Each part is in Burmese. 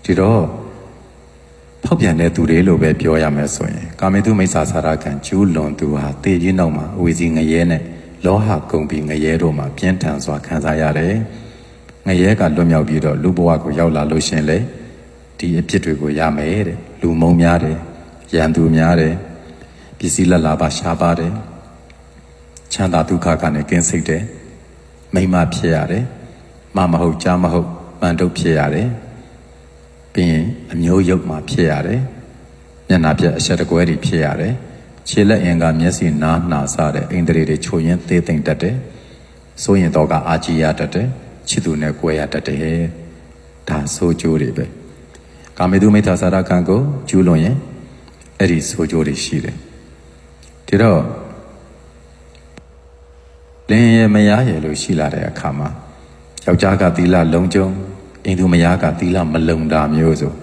ဒီတော့ဖောက်ပြန်တဲ့သူတွေလို့ပဲပြောရမယ်ဆိုရင်ကာမေတုမိစ္ဆာစာရကံကျူးလွန်သူဟာတေကြီးနောက်မှာအဝီစီငရဲနဲ့လောဟကုန်ပြီးငရဲတို့မှာပြင်းထန်စွာခံစားရတယ်ငရဲကလွတ်မြောက်ပြီးတော့လူဘဝကိုရောက်လာလို့ရှင်လေဒီအဖြစ်တွေကိုရမယ်တဲ့လူမုံများတယ်ရန်သူများတယ်ပစ္စည်းလက်လာပါရှားပါတယ်ချမ်းသာဒုက္ခကနေကင်းစိတ်တယ်မိမဖြစ်ရတယ်မဟုတ်ကြားမဟုတ်ပန်တုတ်ဖြစ်ရတယ်ပြီးရင်အမျိုးရုပ်မှာဖြစ်ရတယ်မျက်နှာပြက်အဆက်တကွဲတွေဖြစ်ရတယ်ခြေလက်အင်ကမျက်စိနားနှာစားတဲ့အိန္ဒြေတွေချိုရင်းသေးသိမ့်တတ်တယ်ဆိုရင်တော့ကအာကြည်ရတတ်တယ်ချစ်သူနဲ့ကွဲရတတ်တယ်ဒါဆိုကြိုးတွေပဲကာမေတုမိစ္ဆာစာရကံကိုကျူးလွန်ရင်အဲ့ဒီဆိုကြိုးတွေရှိတယ်ဒီတော့လင်းရမရရလို့ရှိလာတဲ့အခါမှာယောက်ျားကသီလလုံးကျုံအိမ်သူမယားကသီလမလုံတာမျိုးဆို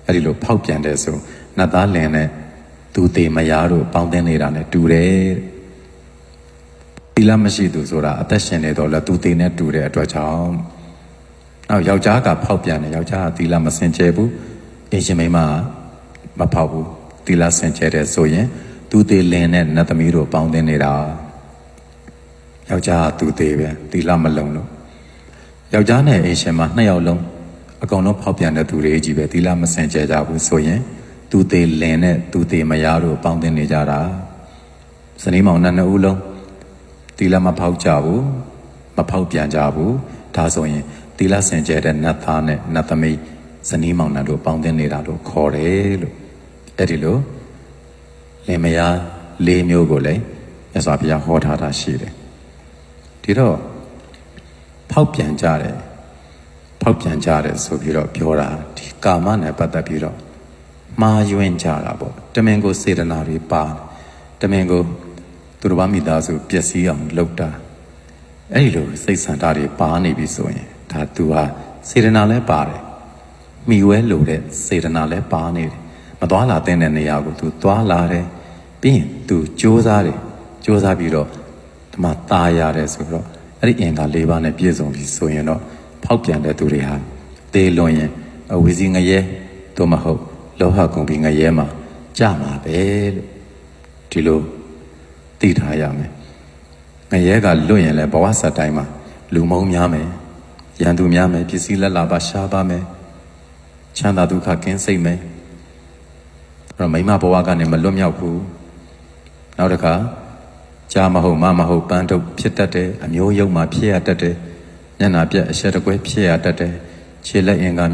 အဲ့ဒီလိုဖောက်ပြန်တဲ့ဆိုနတ်သားလင်နဲ့သူသေးမယားတို့ပေါင်းတင်နေတာနဲ့တူတယ်သီလမရှိသူဆိုတာအသက်ရှင်နေတော့လဲသူသေးနဲ့တူတဲ့အတွက်ကြောင့်နောက်ယောက်ျားကဖောက်ပြန်တယ်ယောက်ျားကသီလမစင်ကြယ်ဘူးအရှင်မိန်းမမဖောက်ဘူးသီလစင်ကြယ်တယ်ဆိုရင်သူသေးလင်နဲ့နတ်သမီးတို့ပေါင်းတင်နေတာယောက်ျားကသူသေးပဲသီလမလုံလို့ယောက်ျားနဲ့အိမ်ရှင်မှာနှစ်ယောက်လုံးအကုန်လုံးဖောက်ပြန်တဲ့သူတွေကြီးပဲသီလမစင်ကြယ်ကြဘူးဆိုရင်သူသေးလင်နဲ့သူသေးမယားတို့ပေါင်းတင်နေကြတာဇနီးမောင်နှစ်ဦးလုံးသီလမဖောက်ကြဘူးမဖောက်ပြန်ကြဘူးဒါဆိုရင်သီလစင်ကြယ်တဲ့နတ်သားနဲ့နတ်သမီးဇနီးမောင်နှံတို့ပေါင်းတင်နေတာလို့ခေါ်တယ်လို့အဲ့ဒီလိုလင်မယား၄မျိုးကိုလည်းမြတ်စွာဘုရားဟောထားတာရှိတယ်ဒီတော့ဖောက်ပြန်ကြတယ်ဆိုပြီးတော့ပြောတာဒီကာမနဲ့ပတ်သက်ပြီးတော့မှားယွင်းကြတာပေါ့တမင်ကိုစေတနာတွေပါတမင်ကိုသူတို့ဘာမိသားစုပျက်စီးအောင်လုပ်တာအဲ့ဒီလိုစိတ်ဆန္ဒတွေပါနေပြီဆိုရင်ဒါသူဟာစေတနာလည်းပါတယ်မိဝဲလို့တဲ့စေတနာလည်းပါနေတယ်မသွားလာတဲ့နေရာကိုသူသွားလာတယ်ပြီးရင်သူစူးစမ်းပြီးတော့ဒီမှာตายရတယ်ဆိုတော့အဲ့ဒီအင်္ဂါ၄ပါးနဲ့ပြည့်စုံပြီဆိုရင်တော့ဖောက်ပြန်တဲ့သူတွေဟာသေလွန်ရင်အဝီစီငရဲသို့မဟုတ်လောဟကုန်ပြီးငရဲမှာကြမှာပဲလို့ဒီလိုသိထားရမယ်ငရဲကလွတ်ရင်လည်းဘဝဆက်တိုင်းမှာလူမုံများမယ်ရန်သူများမယ်ပစ္စည်းလက်လာပါရှားပါမယ်ချမ်းသာဒုက္ခကင်းစိတ်မယ်အဲ့တော့မိမဘဝကနေမလွတ်မြောက်ဘူးနောက်တစ်ခါကြားမဟုတ်မဟုတ်ပန်းထုတ်ဖြစ်တတ်တယ်အမျိုးယုံမှာဖြစ်ရတတ်တယ်မျက်နှာပြက်အဆက်တကွဲဖြစ်ရတတ်တယ်ခြေလက်အင်္ဂါ